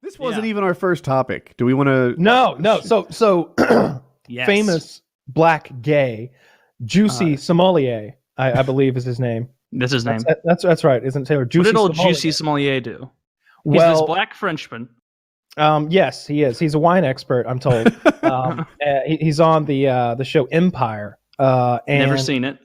This wasn't even our first topic. Do we want to? No. So Yes. famous black gay Jussie Smollett, I believe is his name. That's his name. That's right, isn't Taylor? What did old Smollett. Jussie Smollett do? He's Well, this black Frenchman. Yes, he is. He's a wine expert, I'm told. He's on the show Empire. And Never seen it.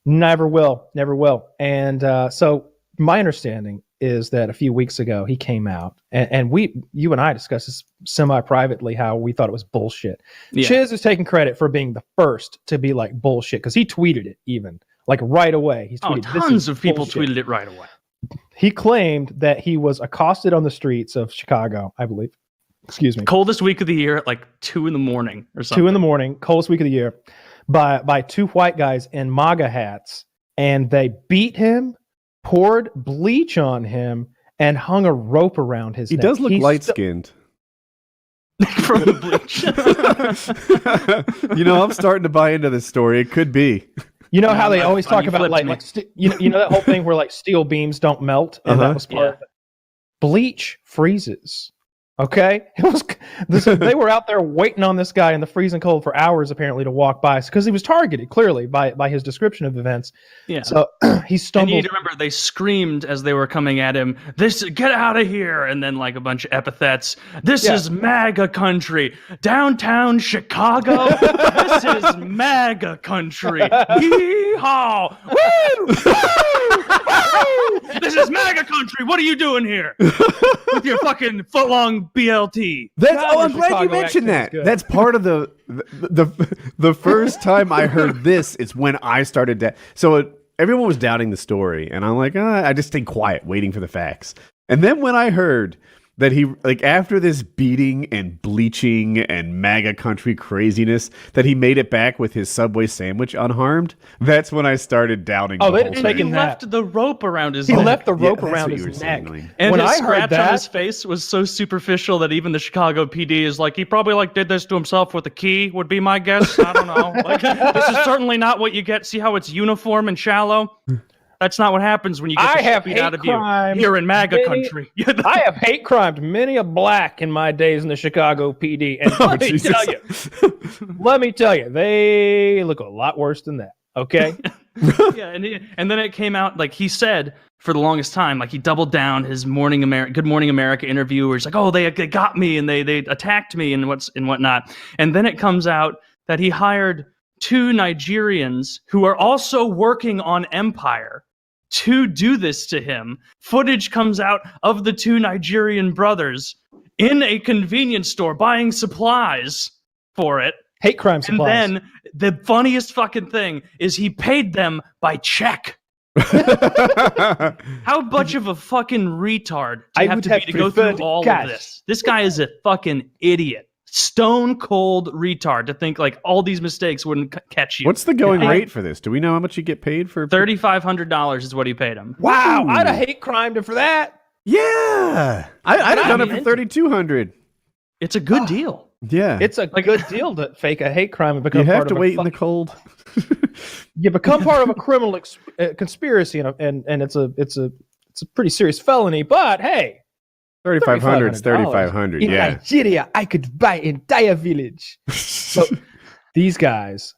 Never will. And so my understanding is that a few weeks ago he came out, and you and I discussed this semi-privately how we thought it was bullshit. Yeah. Chiz is taking credit for being the first to be like bullshit because he tweeted it even like right away. He's tweeted, tons of people bullshit. tweeted it right away. He claimed that he was accosted on the streets of Chicago, I believe. Excuse me. Coldest week of the year at like 2 a.m. or something. 2 a.m, coldest week of the year, by two white guys in MAGA hats, and they beat him, poured bleach on him, and hung a rope around his neck. He does look light-skinned. From the bleach. I'm starting to buy into this story. It could be. You know how they that's always funny. talk about Flipped like me. you know that whole thing where like steel beams don't melt, and that was part of it. Bleach freezes. Okay, they were out there waiting on this guy in the freezing cold for hours, apparently, to walk by because he was targeted clearly by his description of events. Yeah. So he stumbled. And you need to remember, they screamed as they were coming at him, get out of here! And then like a bunch of epithets. This is MAGA country. Downtown Chicago. This is MAGA country. Yeehaw! Woo! Woo! Woo! This is MAGA country. What are you doing here with your fucking footlong BLT? I'm glad you mentioned that. That's part of the first time I heard this. It's when I started to. So everyone was doubting the story, and I'm like, I just stayed quiet, waiting for the facts. And then when I heard that he, like, after this beating and bleaching and MAGA country craziness, that he made it back with his Subway sandwich unharmed, that's when I started doubting. Oh, the they whole didn't thing. take He left the rope around his He neck. left the rope that's around what you his were neck. saying. And When his I heard scratch that, on his face was so superficial that even the Chicago PD is like, he probably like did this to himself with a key, would be my guess. I don't know. Like, this is certainly not what you get. See how it's uniform and shallow? That's not what happens when you get the shit beat out of you here in MAGA country. I have hate crimed many a black in my days in the Chicago PD, and let me tell you, they look a lot worse than that. Okay. Yeah, and then it came out, like he said for the longest time, like he doubled down his Good Morning America interview where he's like, oh, they got me and they attacked me and whatnot. And then it comes out that he hired 2 Nigerians who are also working on Empire to do this to him. Footage comes out of the 2 Nigerian brothers in a convenience store buying supplies for it. Hate crime supplies. And then the funniest fucking thing is he paid them by check. How much of a fucking retard do you have to be to go through all of this? This guy is a fucking idiot. Stone cold retard to think like all these mistakes wouldn't catch you. What's the going rate for this? Do we know how much you get paid for? $3,500 is what he paid him. Wow, Ooh. I'd have hate crimed him for that. Yeah, I'd have done it for $3,200. It's a good deal. Yeah, It's a good deal to fake a hate crime and become you have part to of wait in the cold. You become part of a criminal conspiracy, and it's a pretty serious felony. But hey, $3,500 is $3,500. In Yeah, Nigeria, I could buy entire village. So these guys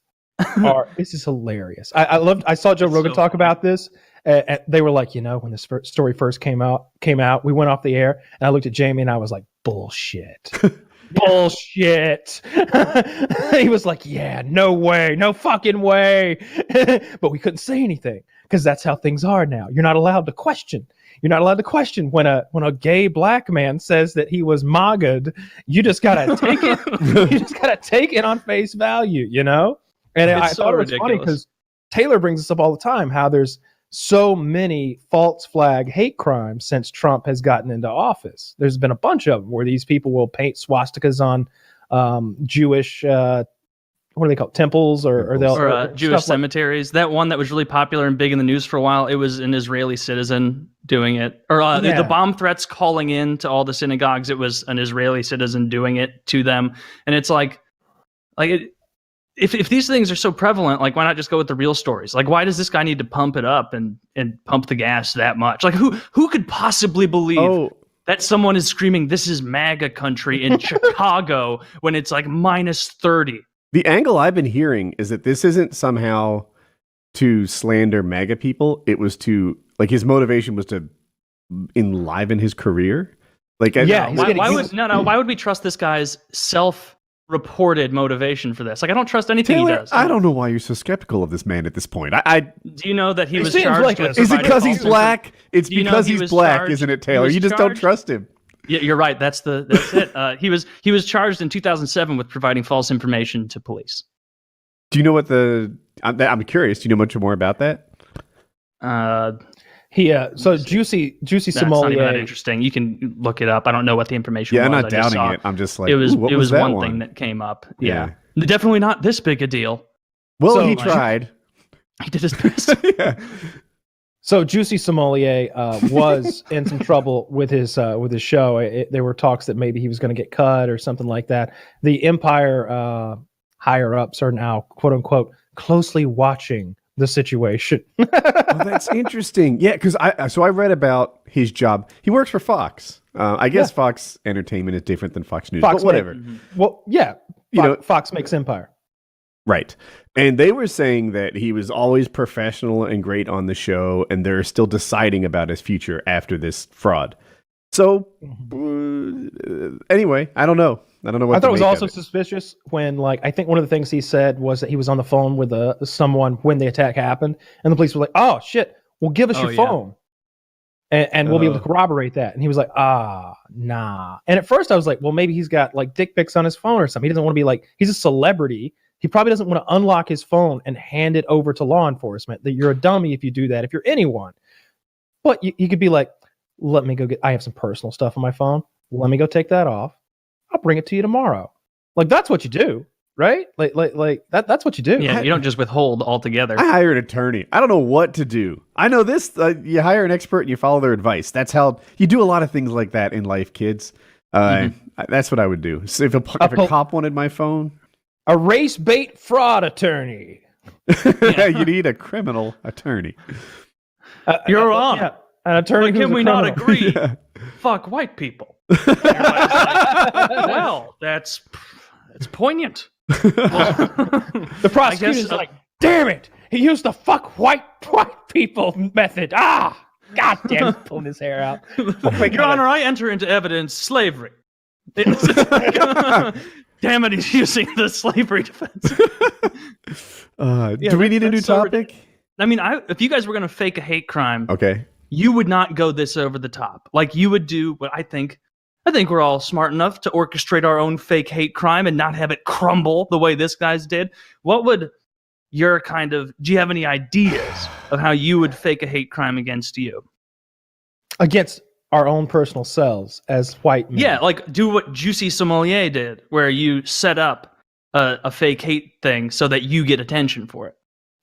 are. This is hilarious. I saw Joe Rogan talk about this. They were like, when this story first came out, we went off the air, and I looked at Jamie and I was like, bullshit. Bullshit. He was like, yeah, no way, no fucking way. But we couldn't say anything because that's how things are now. You're not allowed to question. You're not allowed to question when a gay black man says that he was MAGA'd. You just gotta take it. You just gotta take it on face value, And I thought it was funny because Taylor brings this up all the time. How there's so many false flag hate crimes since Trump has gotten into office. There's been a bunch of them where these people will paint swastikas on Jewish. What are they called? Temples or Jewish cemeteries. That one that was really popular and big in the news for a while, it was an Israeli citizen doing it. Or the bomb threats calling in to all the synagogues, it was an Israeli citizen doing it to them. And it's if these things are so prevalent, like why not just go with the real stories? Like why does this guy need to pump it up and pump the gas that much? Like who could possibly believe that someone is screaming, "This is MAGA country" in Chicago when it's like -30. The angle I've been hearing is that this isn't somehow to slander MAGA people. It was to, like, his motivation was to enliven his career. Like, why would we trust this guy's self-reported motivation for this? Like, I don't trust anything Taylor, he does. I don't know why you're so skeptical of this man at this point. Do you know that he was charged like with Is it because he's providing black? It's because he he's was black, charged- isn't it, he Taylor? was You just don't charged- trust him. Yeah, you're right. That's it. He was charged in 2007 with providing false information to police. Do you know what I'm curious. Do you know much more about that? So Jussie That's not even that Smollett. interesting. You can look it up. I don't know what the information Yeah, was. I'm not I just doubting saw it. I'm just like, it was. what It was that one thing that came up. Yeah. Definitely not this big a deal. Well, So, he tried. He did his best. Yeah. So Jussie Smollett was in some trouble with his show. There were talks that maybe he was going to get cut or something like that. The Empire higher ups are now, quote unquote, closely watching the situation. Oh, that's interesting. Yeah, because I read about his job. He works for Fox. I guess Fox Entertainment is different than Fox News, but whatever. Well, yeah, Fox makes Empire. Right. And they were saying that he was always professional and great on the show, and they're still deciding about his future after this fraud. So, anyway, I don't know. I don't know what I thought it was make also of it. suspicious when, like, I think one of the things he said was that he was on the phone with someone when the attack happened, and the police were like, "Oh shit, well, give us your phone, and we'll be able to corroborate that." And he was like, nah. And at first I was like, well, maybe he's got like dick pics on his phone or something. He doesn't want to be like, he's a celebrity. He probably doesn't want to unlock his phone and hand it over to law enforcement. That you're a dummy if you do that, if you're anyone. But you could be like, let me go I have some personal stuff on my phone. Let me go take that off. I'll bring it to you tomorrow. Like, that's what you do, right? Like that's what you do. Yeah, you don't just withhold altogether. I hire an attorney. I don't know what to do. I know this. You hire an expert and you follow their advice. That's how you do a lot of things like that in life, kids. That's what I would do. So if a cop wanted my phone, a race bait fraud attorney. You need a criminal attorney. You're on. Yeah, an attorney. But can we not agree? Yeah. Fuck white people. Like, well, that's poignant. The prosecutor is like, damn it, he used the fuck white people method. God damn it, pulling his hair out. Your Honor, I enter into evidence slavery. Damn it, he's using the slavery defense. Do we need a new topic? I mean, if you guys were going to fake a hate crime, Okay. you would not go this over the top. Like, you would do what I think we're all smart enough to orchestrate our own fake hate crime and not have it crumble the way this guy's did. What would your do you have any ideas of how you would fake a hate crime against you? Against our own personal selves as white men. Yeah, like do what Jussie Smollett did, where you set up a fake hate thing so that you get attention for it.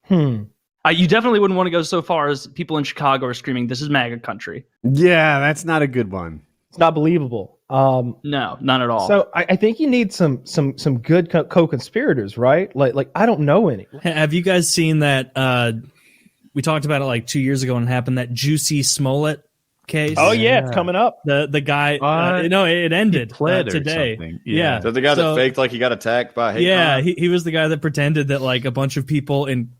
You definitely wouldn't want to go so far as people in Chicago are screaming, "This is MAGA country." Yeah, that's not a good one. It's not believable. No, not at all. So I think you need some good co-conspirators, right? Like I don't know any. Have you guys seen that? We talked about it like 2 years ago when it happened, that Jussie Smollett case. Oh yeah, it's coming up. The guy, it ended today. Yeah. So the guy that faked like he got attacked by hate crime? He was the guy that pretended that like a bunch of people in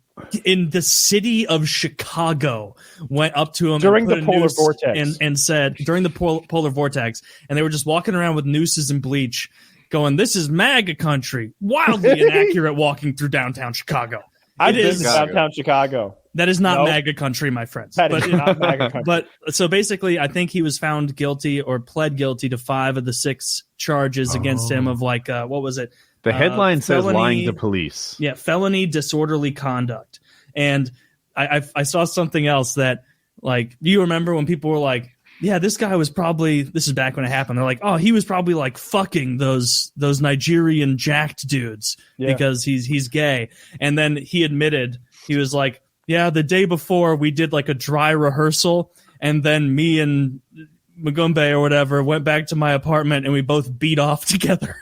the city of Chicago went up to him during and the polar vortex and said during the polar vortex, and they were just walking around with nooses and bleach going, "This is MAGA country," wildly inaccurate walking through downtown Chicago. It is downtown Chicago. That is not MAGA country, my friends. That is not MAGA country. But so basically, I think he was found guilty or pled guilty to 5 of the 6 charges against him of like, what was it? The headline says felony, lying to police. Yeah, felony disorderly conduct. And I saw something else that, like, do you remember when people were like, yeah, this guy was probably, this is back when it happened, they're like, oh, he was probably like fucking those Nigerian jacked dudes because he's gay. And then he admitted, he was like, yeah, the day before we did like a dry rehearsal, and then me and Magumbe or whatever went back to my apartment and we both beat off together.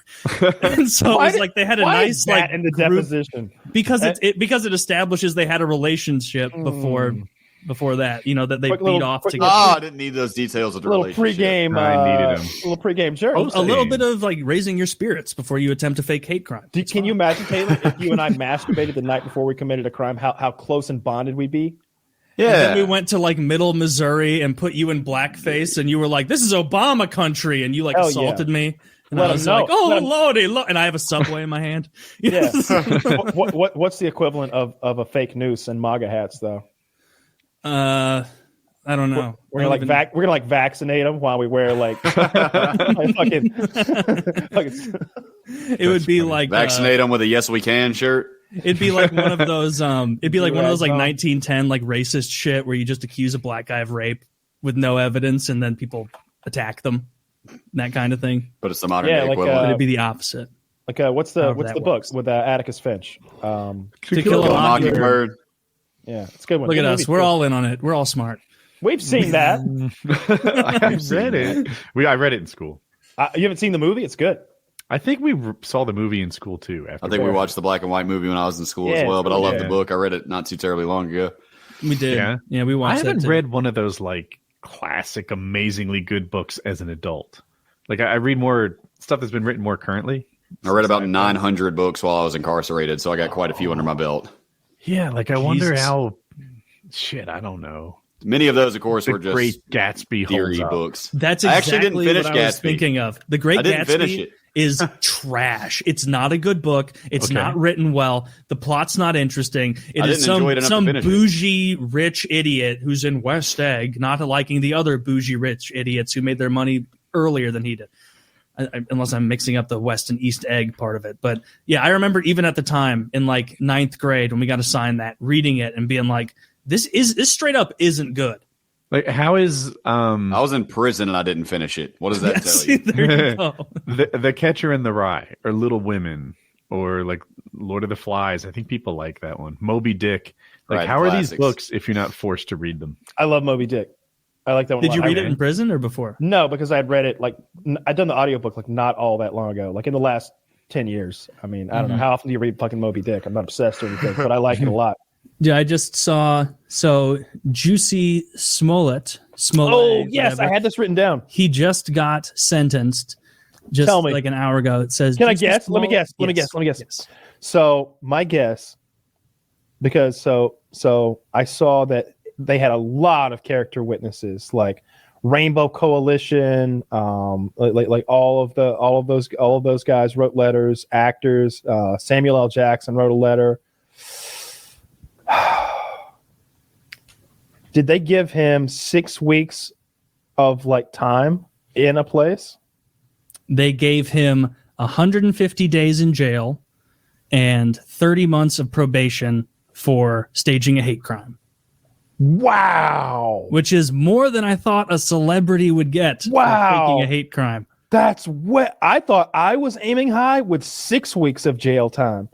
And so it was like they had a nice like in the group, deposition because it establishes they had a relationship before before that. You know, that they Quick beat little- off quick together. Oh, I didn't need those details of the little relationship. pregame, I needed 'em. little pregame, sure. A little bit of like raising your spirits before you attempt to fake hate crime. Can you imagine, Taylor, if you and I masturbated the night before we committed a crime, how close and bonded we'd be? And then we Yeah. went to like middle Missouri and put you in blackface, and you were like, "This is Obama country," and you like Hell assaulted me. And Let I 'em was know. like, "Oh Let 'em- lordy, and I have a Subway in my hand. Yeah. What's the equivalent of a fake noose and MAGA hats, though? I don't know. We're gonna like vaccinate them while we wear like fucking. It would be like Vaccinate them with a "Yes We Can" shirt. It'd be like one of those. It'd be like one of those like Right. 1910 like racist shit where you just accuse a black guy of rape with no evidence, and then people attack them. That kind of thing. But it's the modern Yeah, day like, equivalent. But it'd be the opposite. Like what's the However that book works. with Atticus Finch? To Kill a Kill a Mockingbird. Mockingbird. Yeah, it's a good one. Look Good at movie, us. We're too. all in on it. We're all smart. We've seen that. I read it. I read it in school. You haven't seen the movie? It's good. I think we saw the movie in school too. After I think we watched the black and white movie when I was in school Yeah, as well, but I love yeah. the book. I read it not too terribly long ago. We did. Yeah? We I watched haven't that too. read one of those like classic, amazingly good books as an adult. Like I read more stuff that's been written more currently. I read about 900 books while I was incarcerated, so I got quite a few under my belt. Yeah, like I wonder Jesus. how. Shit, I don't know. Many of those, of course, The were just Great Gatsby holds theory up. books. That's I exactly actually didn't finish what I was Gatsby. thinking of. The Great I didn't finish Gatsby it. is trash. It's not a good book. It's Okay. not written well. The plot's not interesting. It I is didn't enjoy it enough to some finish it. bougie rich idiot who's in West Egg, not liking the other bougie rich idiots who made their money earlier than he did. Unless I'm mixing up the West and East Egg part of it. But yeah, I remember even at the time in like 9th grade when we got assigned that, reading it and being like, this straight up isn't good. Like how is I was in prison and I didn't finish it. What does that tell you? There you go. the Catcher in the Rye or Little Women or like Lord of the Flies? I think people like that one. Moby Dick. Like Right, how are these classics. books if you're not forced to read them? I love Moby Dick. I like that one. Did a you lot. read it in prison or before? No, because I had read it like I'd done the audiobook like not all that long ago, like in the last 10 years. I mean, I don't know how often do you read fucking Moby Dick? I'm not obsessed or anything, but I like it a lot. Yeah, I just saw Jussie Smollett. Oh yes, whatever. I had this written down. He just got sentenced just Tell me. like an hour ago. It says, Can I Jussie guess? Let me Smollett- guess. Let me Yes. guess. Let me guess. Yes. So my guess, because so I saw that they had a lot of character witnesses, like Rainbow Coalition, like all of those guys wrote letters. Actors, Samuel L. Jackson wrote a letter. Did they give him 6 weeks of like time in a place? They gave him 150 days in jail and 30 months of probation for staging a hate crime, Wow. which is more than I thought a celebrity would get Wow. for faking a hate crime. That's what I thought. I was aiming high with 6 weeks of jail time.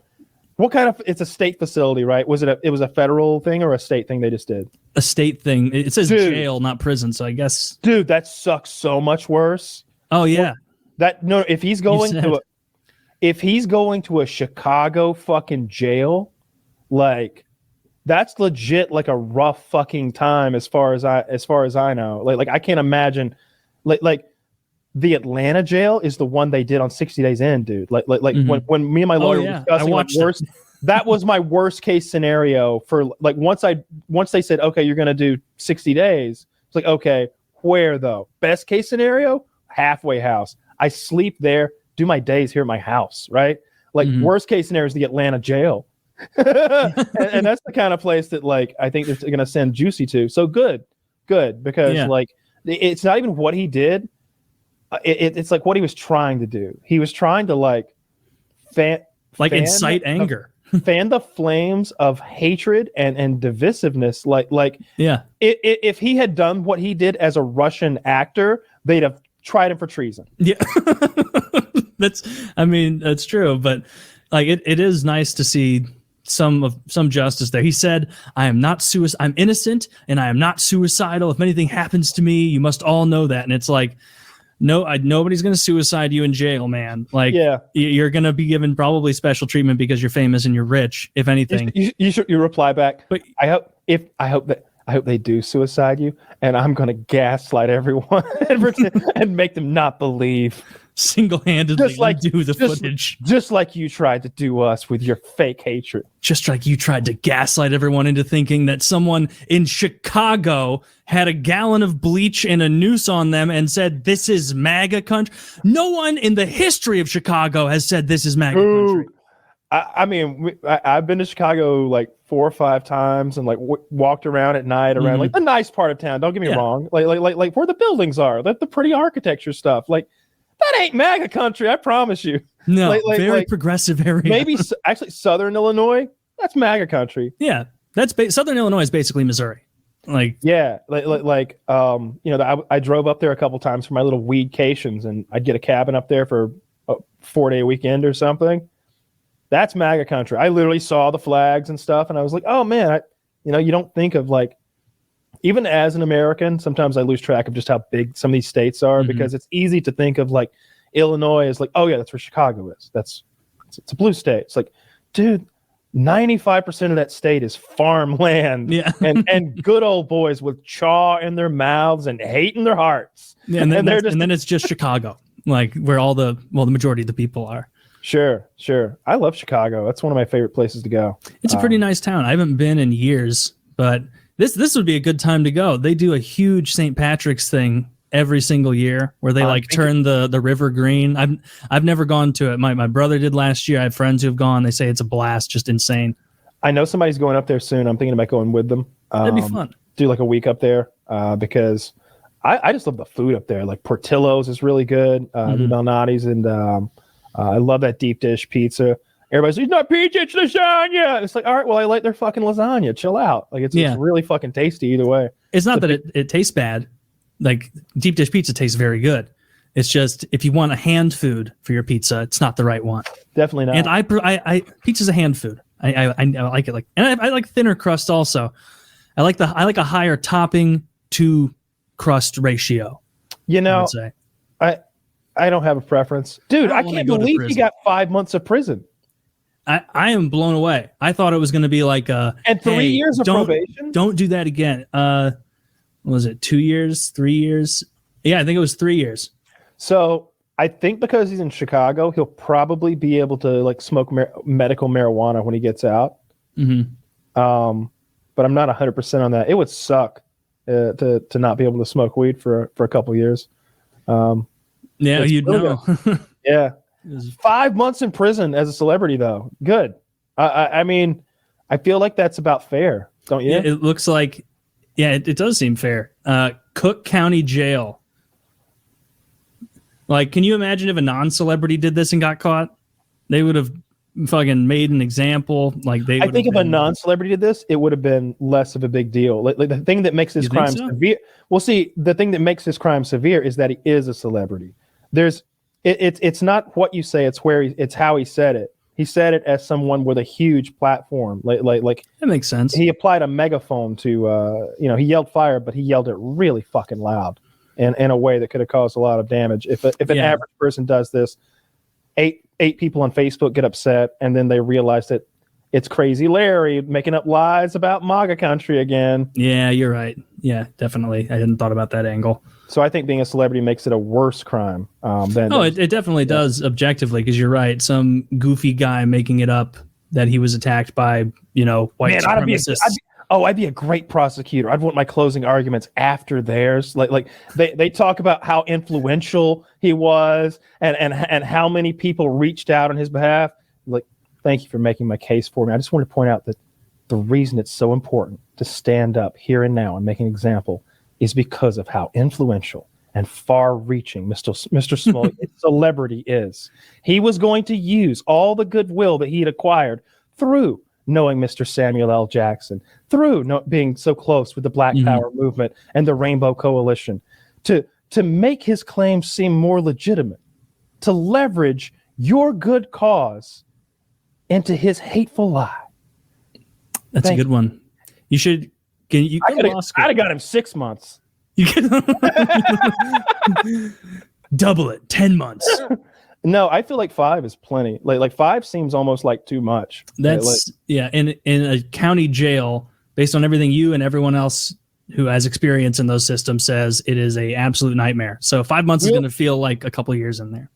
What kind of? It's a state facility, right? Was it? It was a federal thing or a state thing they just did? A state thing. It says Dude. jail, not prison. So I guess. Dude, that sucks so much worse. Oh yeah. That no, if he's going said- if he's going to a Chicago fucking jail, like that's legit like a rough fucking time as far as I know. Like I can't imagine like the Atlanta jail is the one they did on 60 Days In, dude. Like Mhm. when me and my lawyer were yeah. discussing I like, watched it. worst, that was my worst case scenario for like once they said, okay, you're gonna do 60 days. It's like, okay, where though? Best case scenario, halfway house. I sleep there, do my days here at my house, right? Like Mhm. worst case scenario is the Atlanta jail. and that's the kind of place that like I think they're gonna send Jussie to. So good because Yeah. like it's not even what he did. It's like what he was trying to do. He was trying to like fan Incite anger. fan the flames of hatred and divisiveness. Like Yeah. if he had done what he did as a Russian actor, they'd have tried him for treason. Yeah. That's true. But like it is nice to see some justice there. He said, I'm innocent and I am not suicidal. If anything happens to me, you must all know that. And it's like, no, nobody's going to suicide you in jail, man. Like, Yeah. you're going to be given probably special treatment because you're famous and you're rich, if anything. You reply back. But- I hope I hope they do suicide you, and I'm gonna gaslight everyone and make them not believe. Single-handedly Just like do the footage. Just like you tried to do us with your fake hatred. Just like you tried to gaslight everyone into thinking that someone in Chicago had a gallon of bleach and a noose on them and said, this is MAGA country. No one in the history of Chicago has said this is MAGA country. I mean, I've been to Chicago like 4 or 5 times and like walked around at night around like the nice part of town. Don't get me wrong. Like where the buildings are, the pretty architecture stuff. Like that ain't MAGA country. I promise you. No, very progressive area. Maybe actually Southern Illinois. That's MAGA country. Yeah, that's Southern Illinois is basically Missouri. Like yeah, I drove up there a couple times for my little weedcations, and I'd get a cabin up there for a 4-day weekend or something. That's MAGA country. I literally saw the flags and stuff, and I was like, oh man, you don't think of like, even as an American, sometimes I lose track of just how big some of these states are because it's easy to think of like Illinois as like, oh yeah, that's where Chicago is. It's a blue state. It's like, dude, 95% of that state is farmland and good old boys with chaw in their mouths and hate in their hearts. Yeah, and then it's just Chicago, like where the majority of the people are. Sure. I love Chicago. That's one of my favorite places to go. It's a pretty nice town. I haven't been in years, but this would be a good time to go. They do a huge St. Patrick's thing every single year where they turn the river green. I've never gone to it. My brother did last year. I have friends who've gone. They say it's a blast, just insane. I know somebody's going up there soon. I'm thinking about going with them. That'd be fun. Do like a week up there because I just love the food up there. Like Portillo's is really good. Malnati's and I love that deep dish pizza. Everybody's like, it's not pizza, it's lasagna. And it's like, all right, well, I like their fucking lasagna. Chill out. Like it's really fucking tasty either way. It's not that it tastes bad. Like deep dish pizza tastes very good. It's just if you want a hand food for your pizza, it's not the right one. Definitely not. And I pizza's a hand food. I like it and I like thinner crust also. I like a higher topping to crust ratio. I don't have a preference. Dude, I can't believe he got 5 months of prison. I am blown away. I thought it was going to be like and 3 years of probation. Don't do that again. What was it 2 years, 3 years? Yeah, I think it was 3 years. So I think because he's in Chicago, he'll probably be able to like smoke medical marijuana when he gets out. But I'm not 100% on that. It would suck to not be able to smoke weed for a couple years. Yeah, you'd know. Yeah. 5 months in prison as a celebrity, though. Good. I mean, I feel like that's about fair, don't you? Yeah, it looks like, it does seem fair. Cook County Jail. Like, can you imagine if a non-celebrity did this and got caught? They would have fucking made an example. Like I think if a non-celebrity did this, it would have been less of a big deal. Like the thing that makes this crime severe. Well, see, the thing that makes this crime severe is that he is a celebrity. It's not what you say, it's how he said it. He said it as someone with a huge platform. Like that makes sense. He applied a megaphone to he yelled fire, but he yelled it really fucking loud and in a way that could have caused a lot of damage. If an average person does this, eight people on Facebook get upset, and then they realize that it's Crazy Larry making up lies about MAGA country again. Yeah, you're right. Yeah, definitely. I hadn't thought about that angle. So I think being a celebrity makes it a worse crime than. Oh, it definitely does objectively, because you're right. Some goofy guy making it up that he was attacked by, white supremacists. I'd be a great prosecutor. I'd want my closing arguments after theirs. Like they talk about how influential he was and how many people reached out on his behalf. Like, thank you for making my case for me. I just want to point out that the reason it's so important to stand up here and now and make an example is because of how influential and far-reaching Mr. Smollett celebrity is. He was going to use all the goodwill that he had acquired through knowing Mr. Samuel L. Jackson, through being so close with the Black Power movement and the Rainbow Coalition, to make his claims seem more legitimate, to leverage your good cause into his hateful lie. That's a good one. You should. I'd have got him 6 months. You can double it, 10 months. No, I feel like 5 is plenty. Like 5 seems almost like too much. That's in a county jail. based on everything you and everyone else who has experience in those systems says, it is a absolute nightmare. So 5 months is going to feel like a couple of years in there.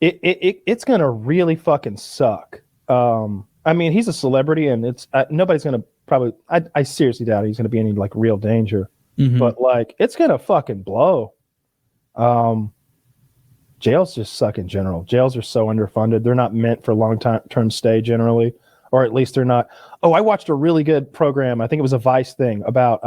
It's going to really fucking suck. I mean, he's a celebrity, and it's nobody's going to probably. I seriously doubt he's going to be any like real danger. But like, it's going to fucking blow. Jails just suck in general. Jails are so underfunded. They're not meant for long-term stay generally, or at least they're not. Oh, I watched a really good program. I think it was a Vice thing about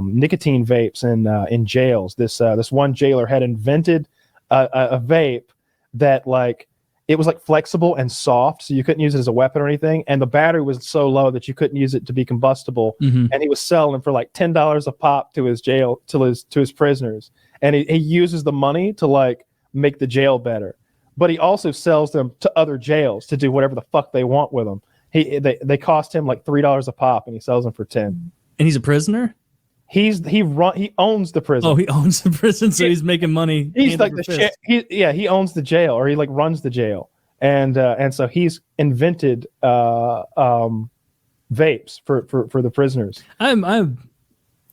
nicotine vapes in jails. This one jailer had invented a vape that like it was like flexible and soft, so you couldn't use it as a weapon or anything. And the battery was so low that you couldn't use it to be combustible. And he was selling them for like $10 a pop to his prisoners. And he uses the money to like make the jail better, but he also sells them to other jails to do whatever the fuck they want with them. They cost him like $3 a pop, and he sells them for 10. And he's a prisoner. He owns the prison. Oh, he owns the prison, so he's making money. He's like he owns the jail, or he like runs the jail, and so he's invented vapes for the prisoners. I'm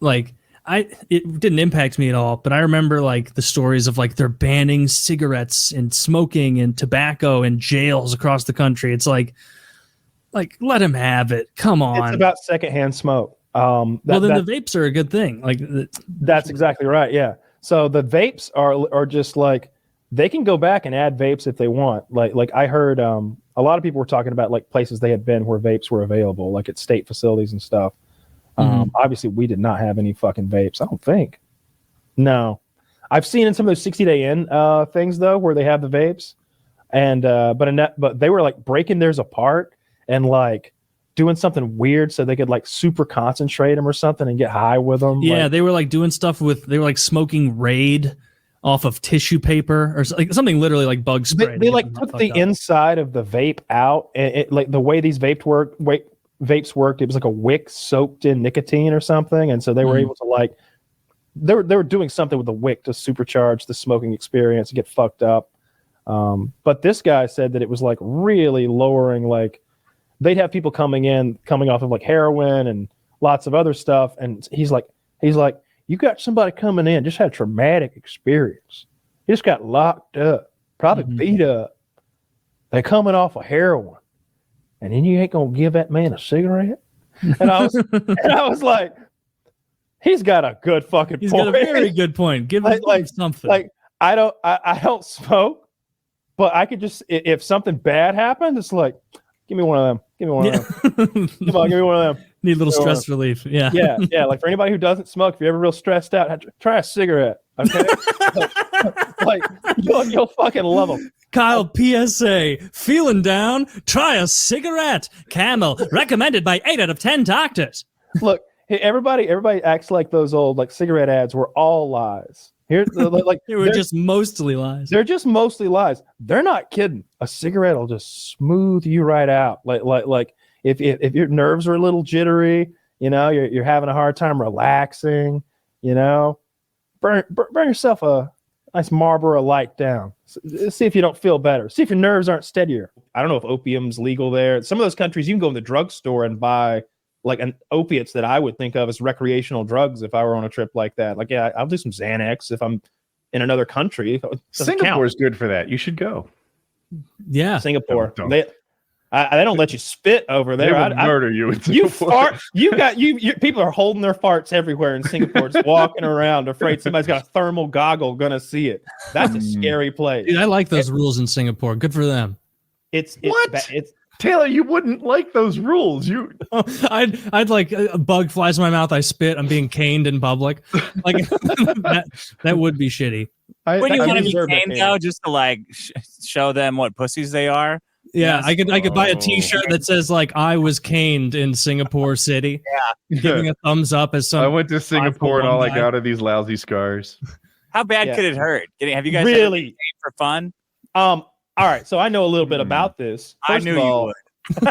like. It didn't impact me at all, but I remember like the stories of like they're banning cigarettes and smoking and tobacco in jails across the country. It's like let him have it. Come on. It's about secondhand smoke. The vapes are a good thing. Like that's exactly right. Yeah. So the vapes are just like they can go back and add vapes if they want. Like I heard a lot of people were talking about like places they had been where vapes were available, like at state facilities and stuff. Obviously we did not have any fucking vapes. I don't think. No, I've seen in some of those 60-day in things though, where they have the vapes, and but they were like breaking theirs apart and like doing something weird so they could like super concentrate them or something and get high with them. Yeah, they were like doing stuff they were like smoking Raid off of tissue paper or like something literally like bug spray. They like took the inside of the vape out, and it like the way these vapes worked, it was like a wick soaked in nicotine or something, and so they were able to like they were doing something with the wick to supercharge the smoking experience and get fucked up. But this guy said that it was like really lowering, like they'd have people coming off of like heroin and lots of other stuff, and he's like you got somebody coming in just had a traumatic experience, he just got locked up, probably beat up, they're coming off of heroin. And then you ain't gonna give that man a cigarette? And I was like, he's got a good fucking point. He's got a very good point. Give him like something. Like I don't smoke, but I could just if something bad happened, it's like, give me one of them. Give me one of them. Come on, give me one of them. Need a little stress relief. Yeah. Yeah. Like for anybody who doesn't smoke, if you're ever real stressed out, try a cigarette. Okay. like you'll fucking love them. Kyle, PSA, feeling down? Try a cigarette. Camel, recommended by 8 out of 10 doctors. Look, everybody acts like those old like cigarette ads were all lies. Here, like they were just mostly lies. They're just mostly lies. They're not kidding. A cigarette will just smooth you right out. Like if your nerves are a little jittery, you know, you're having a hard time relaxing, you know, burn yourself a nice Marlboro Light down. See if you don't feel better. See if your nerves aren't steadier. I don't know if opium's legal there. Some of those countries, you can go in the drugstore and buy like opiates that I would think of as recreational drugs if I were on a trip like that. Like, yeah, I'll do some Xanax if I'm in another country. Singapore is good for that. You should go. Yeah, Singapore. They don't let you spit over there. They will murder you. You fart. You people are holding their farts everywhere in Singapore, just walking around, afraid somebody's got a thermal goggle gonna see it. That's a scary place. Dude, I like those rules in Singapore. Good for them. It's Taylor, you wouldn't like those rules. I'd like a bug flies in my mouth. I spit. I'm being caned in public. Like that would be shitty. Would you want to be caned though, just to like show them what pussies they are? Yeah, yes. I could buy a T-shirt that says like I was caned in Singapore City. Yeah, giving a thumbs up as some. I went to Singapore and all I got are these lousy scars. How bad could it hurt? Have you guys really ever paid for fun? All right, so I know a little bit about this. I knew you would.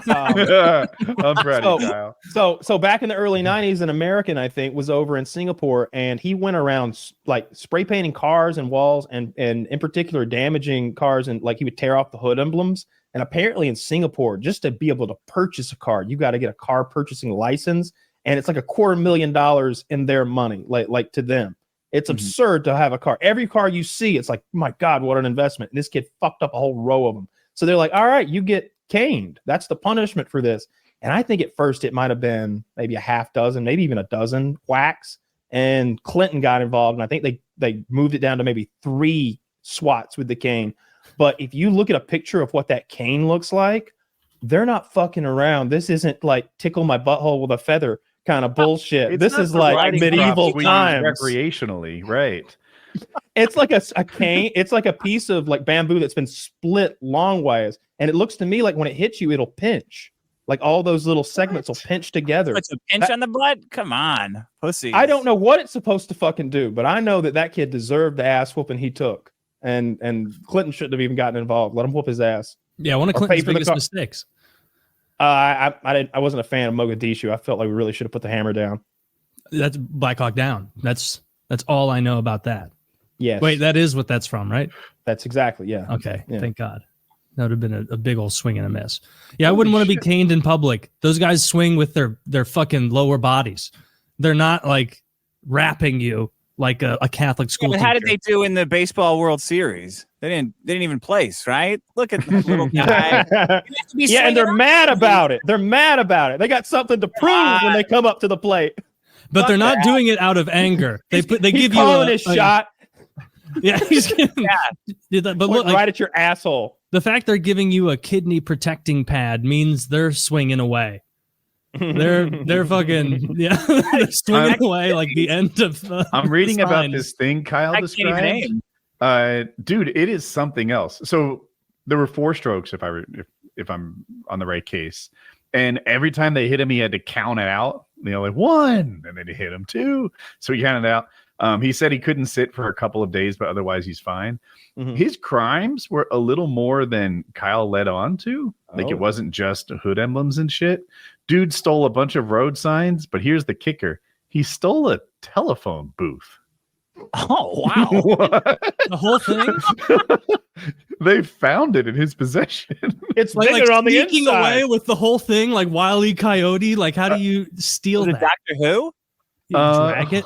I'm proud of Kyle. So back in the early 90s, an American, I think, was over in Singapore, and he went around like spray painting cars and walls and in particular damaging cars, and like he would tear off the hood emblems. And apparently in Singapore, just to be able to purchase a car, you got to get a car purchasing license. and it's like $250,000 in their money, like to them. It's absurd to have a car. Every car you see, it's like, my God, what an investment. And this kid fucked up a whole row of them. So they're like, all right, you get caned. That's the punishment for this. And I think at first it might have been maybe a half dozen, maybe even a dozen whacks. And Clinton got involved. And I think they moved it down to maybe 3 swats with the cane. But if you look at a picture of what that cane looks like, they're not fucking around. This isn't like tickle my butthole with a feather kind of bullshit. This is like medieval times. Recreationally, right? It's like a cane. It's like a piece of like bamboo that's been split long ways. And it looks to me like when it hits you, it'll pinch. Like all those little segments will pinch together. It's a pinch on the butt? Come on, pussy. I don't know what it's supposed to fucking do, but I know that kid deserved the ass whooping he took. And Clinton shouldn't have even gotten involved. Let him whoop his ass. Yeah, one of Clinton's biggest mistakes. I wasn't a fan of Mogadishu. I felt like we really should have put the hammer down. That's Black Hawk Down. That's all I know about that. Yes. Wait, that is what that's from, right? That's exactly, yeah. Okay, yeah. Thank God. That would have been a big old swing and a miss. Yeah, I wouldn't want to be caned in public. Those guys swing with their fucking lower bodies. They're not like wrapping you like a Catholic school but teacher. How did they do in the baseball World Series? They didn't even place, right? Look at the little guy. Yeah, and they're mad about it. They're mad about it. They got something to prove when they come up to the plate. But they're not doing it out of anger. They give you a shot. Yeah, he's giving. But look, right at your asshole. The fact they're giving you a kidney protecting pad means they're swinging away. They're fucking they're swinging away like the end of. I'm reading about this thing Kyle described. Dude, it is something else. So there were 4 strokes if I'm on the right case, and every time they hit him, he had to count it out. Like 1, and then he hit him 2, so he counted out. He said he couldn't sit for a couple of days, but otherwise he's fine. His crimes were a little more than Kyle led on to. Like it wasn't just hood emblems and shit. Dude stole a bunch of road signs, but here's the kicker. He stole a telephone booth. Oh, wow. The whole thing? They found it in his possession. It's bigger on the sneaking inside. away with the whole thing, like Wile E. Coyote. Like, how do you steal that? Doctor Who? You drag it?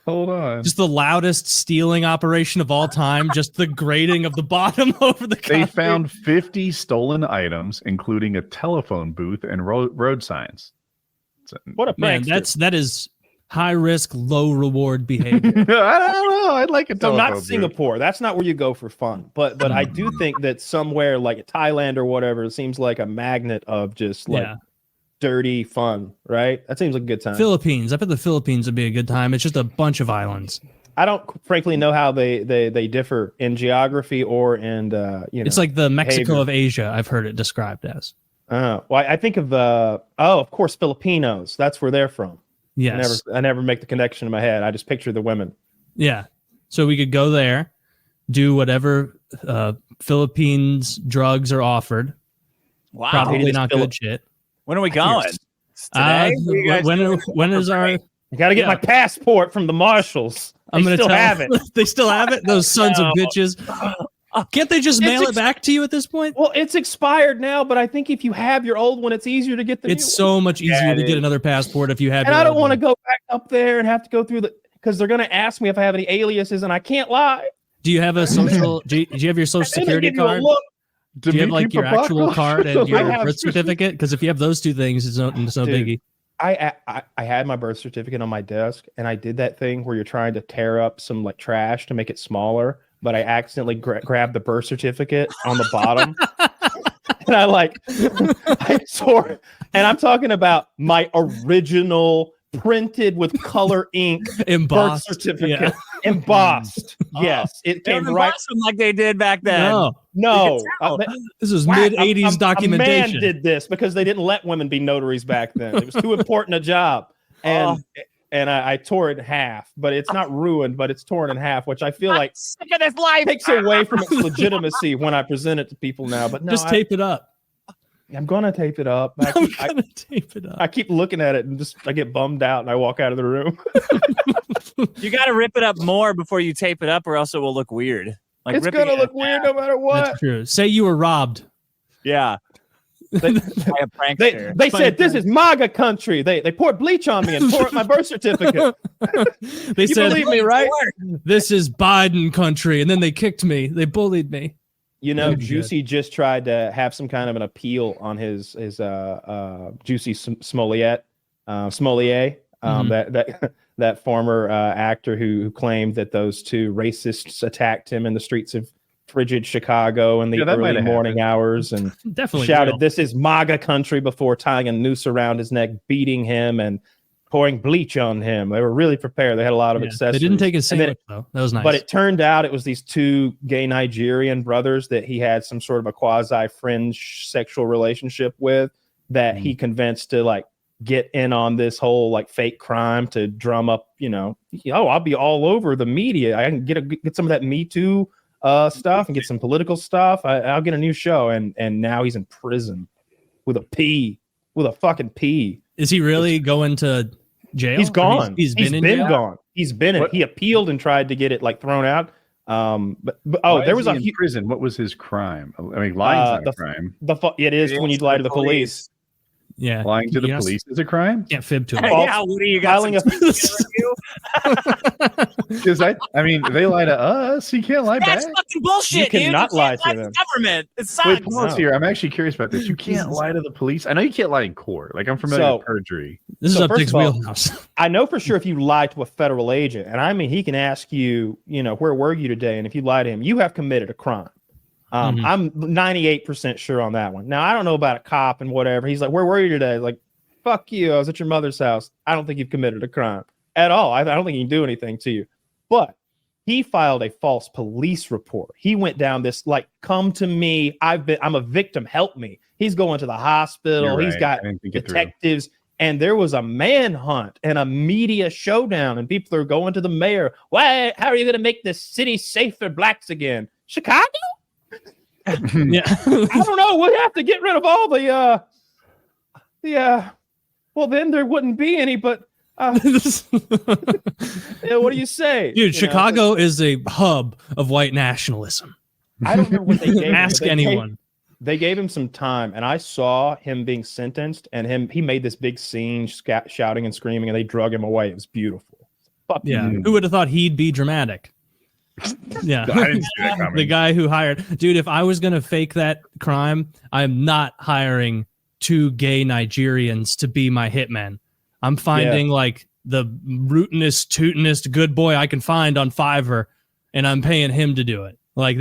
Hold on. Just the loudest stealing operation of all time. Just the grating of the bottom over the concrete. They found 50 stolen items, including a telephone booth and road signs. So, what a man! prankster. That is high risk, low reward behavior. I don't know. I'd like a telephone not booth. Singapore. That's not where you go for fun. But I do think that somewhere like Thailand or whatever seems like a magnet of just like dirty fun, right? That seems like a good time. Philippines. I bet the Philippines would be a good time. It's just a bunch of islands. I don't frankly know how they differ in geography or in It's like the Mexico behavior. of Asia. I've heard it described as. Well, I think of of course Filipinos. That's where they're from. Yes. I never make the connection in my head. I just picture the women. Yeah. So we could go there, do whatever Philippines drugs are offered. Wow. Probably not good shit. When are we going? Today? When is our? I got to get my passport from the marshals. I'm going to have it. They still have it. Those sons of bitches. Can't they just mail it back to you at this point? Well, it's expired now, but I think if you have your old one, it's easier to get the. It's so much easier to get another passport if you have. And I don't want to go back up there and have to go through because they're going to ask me if I have any aliases, and I can't lie. Do you have a social? do you have your social security card? Do you have like your actual card and your birth certificate? Because if you have those 2 things, it's no biggie. I had my birth certificate on my desk, and I did that thing where you're trying to tear up some like trash to make it smaller, but I accidentally grabbed the birth certificate on the bottom, and I tore it. And I'm talking about my original printed with color ink embossed birth certificate, embossed. Yes, it came right like they did back then. No, this was mid '80s documentation. A man did this because they didn't let women be notaries back then. It was too important a job, and I tore it in half. But it's not ruined, but it's torn in half, which I feel like sick of this life. Takes away from its legitimacy when I present it to people now. But no, just tape it up. I'm gonna tape it up. I keep looking at it and I get bummed out and I walk out of the room. You got to rip it up more before you tape it up, or else it will look weird. Like it's gonna look weird no matter what. That's true. Say you were robbed. Yeah. By a prankster. They said this is MAGA country. They poured bleach on me and tore up my birth certificate. They You said, believe me, right? this is Biden country. And then they kicked me. They bullied me. You know, That'd be good. Jussie just tried to have some kind of an appeal on his Jussie Smollett, that former actor who claimed that those two racists attacked him in the streets of frigid Chicago in the early morning hours and Definitely shouted, real. "This is MAGA country," before tying a noose around his neck, beating him, and pouring bleach on him. They were really prepared. They had a lot of accessories. They didn't take his And then sandwich, though. That was nice. But it turned out it was these two gay Nigerian brothers that he had some sort of a quasi fringe sexual relationship with that he convinced to like get in on this whole like fake crime to drum up, I'll be all over the media. I can get some of that Me Too stuff and get some political stuff. I'll get a new show. And now he's in prison with a fucking P. Is he really going to jail? He's gone. He's been gone. He's been in. He appealed and tried to get it like thrown out. There was in prison. What was his crime? I mean, lying's not a crime. It is when you lie to the police. Yeah, lying to the police is a crime. Can't fib to him. Yeah, what do you got? Because they lie to us. You can't lie That's back. fucking bullshit. You cannot dude. lie to to them. the government. It sucks. Wait, pause here. I'm actually curious about this. You can't lie to the police. I know you can't lie in court. Like I'm familiar with perjury. This is So up first Dick's of all, wheelhouse. I know for sure if you lie to a federal agent, and I mean he can ask you, where were you today? And if you lie to him, you have committed a crime. I'm 98% sure on that one. Now I don't know about a cop and whatever. He's like, where were you today? Like, fuck you. I was at your mother's house. I don't think you've committed a crime at all. I don't think he can do anything to you. But he filed a false police report. He went down this like, come to me. I'm a victim. Help me. He's going to the hospital. You're He's right. got I didn't think it through. detectives. And there was a manhunt and a media showdown. And people are going to the mayor. Why? How are you going to make the city safe for blacks again? Chicago? Yeah. I don't know. We have to get rid of all the well, then there wouldn't be any, but what do you say? Dude, Chicago is a hub of white nationalism. I don't remember what they gave him. Ask anyone. They gave him some time, and I saw him being sentenced, and he made this big scene, shouting and screaming, and they drug him away. It was beautiful. Fuck Yeah. you. Who would have thought he'd be dramatic? Yeah. I didn't see that coming. The guy who hired, dude, if I was going to fake that crime, I'm not hiring two gay Nigerians to be my hitmen. I'm finding like the rootinest, tootinest good boy I can find on Fiverr, and I'm paying him to do it. Like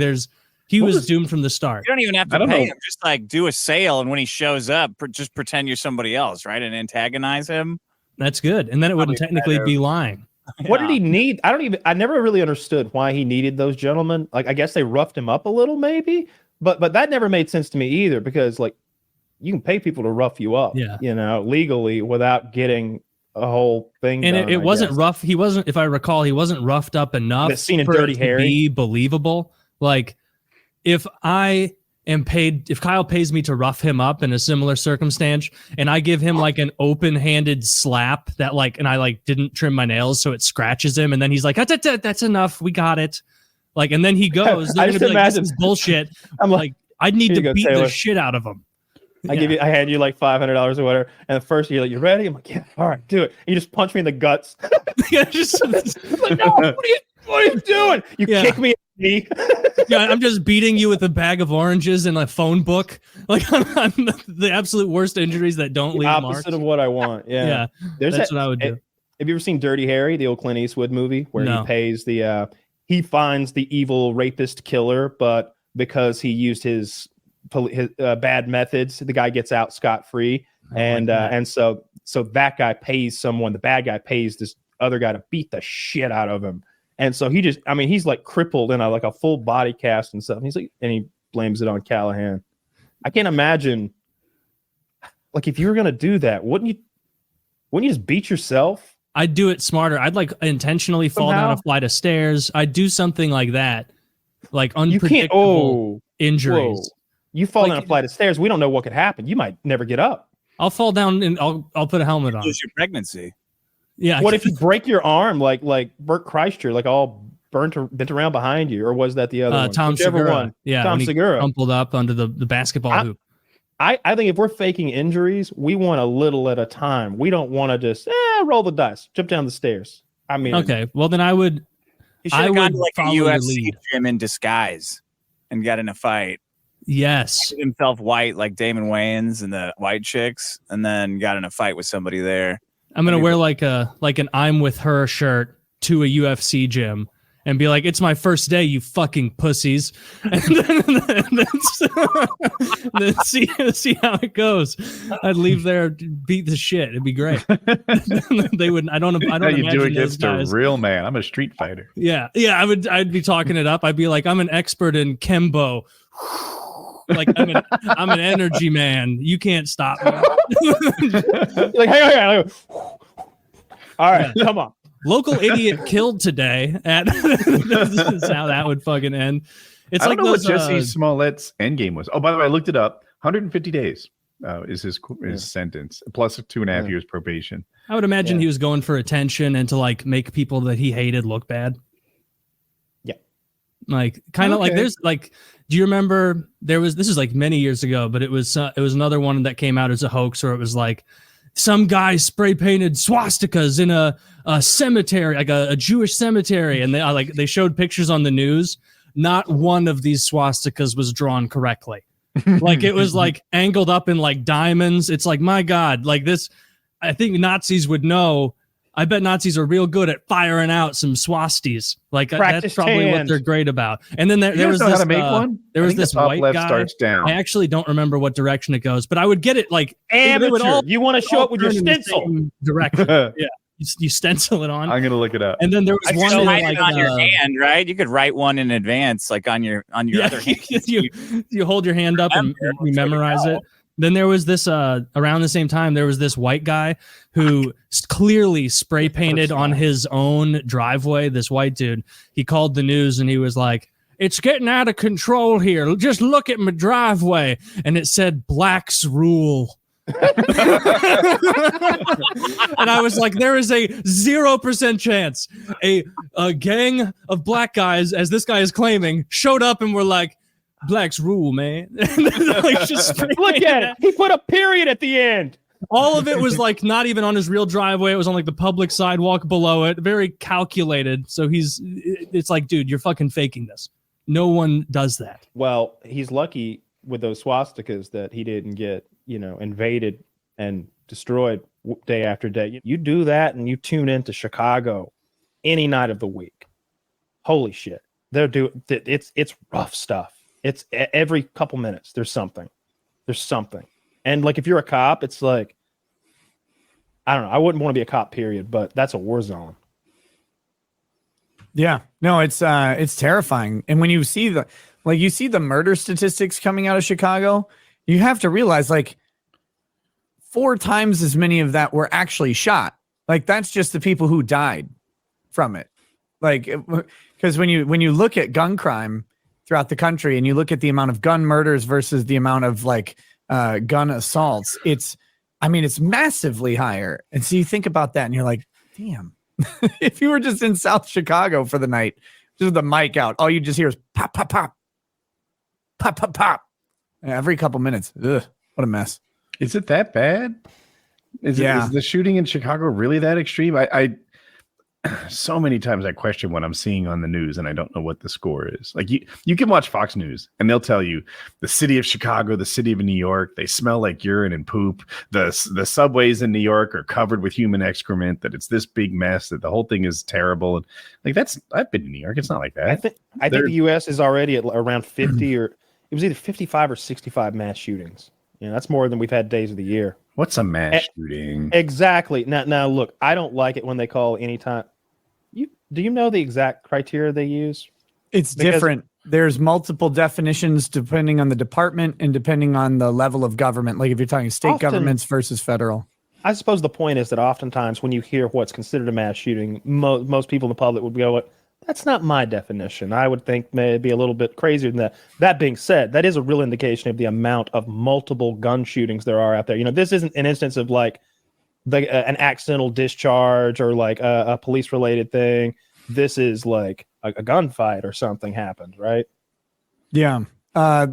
he was doomed from the start. You don't even have to pay him. Just like do a sale, and when he shows up, just pretend you're somebody else, right? And antagonize him. That's good. And then it wouldn't technically be lying. What did he need? I never really understood why he needed those gentlemen. Like, I guess they roughed him up a little, maybe, but that never made sense to me either, because like you can pay people to rough you up, legally without getting a whole thing. And done, it wasn't rough. He wasn't, if I recall, he wasn't roughed up enough That scene in for Dirty it to Harry. be believable. Like if I am paid, if Kyle pays me to rough him up in a similar circumstance, and I give him like an open-handed slap that like, and I like didn't trim my nails so it scratches him, and then he's like, that's enough, we got it. Like, and then he goes. I They're just gonna be like, this imagine- is bullshit. I'm like, I'd need Here to you go, beat Taylor. the shit out of him. I hand you like $500 or whatever, and the first you're like, you ready? I'm like, yeah, all right, do it. And you just punch me in the guts. Yeah, just Like, no, what are you doing? You kick me in the knee. yeah, I'm just beating you with a bag of oranges and a phone book. Like I'm the absolute worst injuries that don't leave marks. Opposite of what I want. Yeah, Yeah, that's what I would do. Have you ever seen Dirty Harry, the old Clint Eastwood movie, where No. he pays he finds the evil rapist killer, but because he used his bad methods, the guy gets out scot-free, and so that guy pays someone. The bad guy pays this other guy to beat the shit out of him, and so he's like crippled in a full body cast and stuff. And he's like, and he blames it on Callahan. I can't imagine, like, if you were gonna do that, wouldn't you just beat yourself? I'd do it smarter. I'd like intentionally fall down a flight of stairs. I'd do something like that, like unpredictable injuries. Whoa. You fall down a flight of stairs, we don't know what could happen. You might never get up. I'll fall down and I'll put a helmet on. Lose your pregnancy. Yeah. What if you break your arm like Bert Kreischer, like all bent around behind you, or was that the other one? Tom Whichever Segura? one. Yeah, Tom when he Segura. crumpled up under the basketball hoop. I think if we're faking injuries, we want a little at a time. We don't want to just roll the dice, jump down the stairs. I mean, Okay, well then I would. He should I have gone would to like a follow your UFC lead. gym in disguise and got in a fight. Yes, Painted himself white like Damon Wayans and the White Chicks, and then got in a fight with somebody there. I'm gonna wear like an "I'm with her" shirt to a UFC gym and be like, "It's my first day, you fucking pussies," and then see how it goes. I'd leave there, beat the shit. It'd be great. They would. I don't. How you do imagine those against a guys. real man? I'm a street fighter. Yeah. I'd be talking it up. I'd be like, I'm an expert in Kembo. Like I'm an energy man. You can't stop me. like, hang on. All right, come on. Local idiot killed today. This is how that would fucking end. It's I like don't know those, what Jussie Smollett's end game was. Oh, by the way, I looked it up. 150 days is his sentence, plus 2.5 years probation. I would imagine he was going for attention and to like make people that he hated look bad. Yeah. Like kind of like there's like, do you remember this is like many years ago, but it was another one that came out as a hoax where it was like some guy spray painted swastikas in a cemetery, like a Jewish cemetery. And they showed pictures on the news. Not one of these swastikas was drawn correctly. Like it was like angled up in like diamonds. It's like, my God, like this, I think Nazis would know. I bet Nazis are real good at firing out some swasties. Like that's probably what they're great about. And then there was know this, how to make one? There was this the top white left guy. starts down. I actually don't remember what direction it goes, but I would get it like Amateur. You want to show up with your stencil? Direction. Yeah. You stencil it on. I'm gonna look it up. And then there was one write like, it on your hand, right? You could write one in advance, like on your other hand. you hold your hand up and you memorize it. Then there was this around the same time there was this white guy who clearly spray painted on his own driveway. This white dude. He called the news and he was like, "It's getting out of control here. Just look at my driveway." And it said "Blacks rule." And I was like, there is a 0% chance a gang of black guys, as this guy is claiming, showed up and were like, "Blacks rule, man." Like, just look at it. He put a period at the end. All of it was like not even on his real driveway. It was on like the public sidewalk below it. Very calculated. So it's like, dude, you're fucking faking this. No one does that. Well, he's lucky with those swastikas that he didn't get, invaded and destroyed day after day. You do that and you tune into Chicago any night of the week. Holy shit. It's rough stuff. It's every couple minutes. There's something. And like, if you're a cop, it's like, I don't know. I wouldn't want to be a cop, period, but that's a war zone. Yeah, no, it's terrifying. And when you see the murder statistics coming out of Chicago, you have to realize like 4 times as many of that were actually shot. Like that's just the people who died from it. Like, because when you look at gun crime throughout the country and you look at the amount of gun murders versus the amount of like gun assaults, it's massively higher. And so you think about that and you're like, damn. If you were just in South Chicago for the night, just with the mic out, all you just hear is pop, pop, pop, pop, pop, pop. Every couple minutes. Ugh, what a mess. Is it that bad? Is the shooting in Chicago really that extreme? I so many times I question what I'm seeing on the news and I don't know what the score is. Like you can watch Fox News and they'll tell you the city of Chicago, the city of New York, they smell like urine and poop. The subways in New York are covered with human excrement, that it's this big mess, that the whole thing is terrible. And like I've been to New York. It's not like that. I think the US is already at around 50 or it was either 55 or 65 mass shootings. That's more than we've had days of the year. What's a mass shooting? Exactly. Now look, I don't like it when they call any time. Do you know the exact criteria they use? It's different. There's multiple definitions depending on the department and depending on the level of government. Like if you're talking state governments versus federal. I suppose the point is that oftentimes when you hear what's considered a mass shooting, most people in the public would go, "That's not my definition. I would think maybe a little bit crazier than that." That being said, that is a real indication of the amount of multiple gun shootings there are out there. This isn't an instance of like an accidental discharge or like a police related thing. This is like a gunfight or something happened, right? Yeah.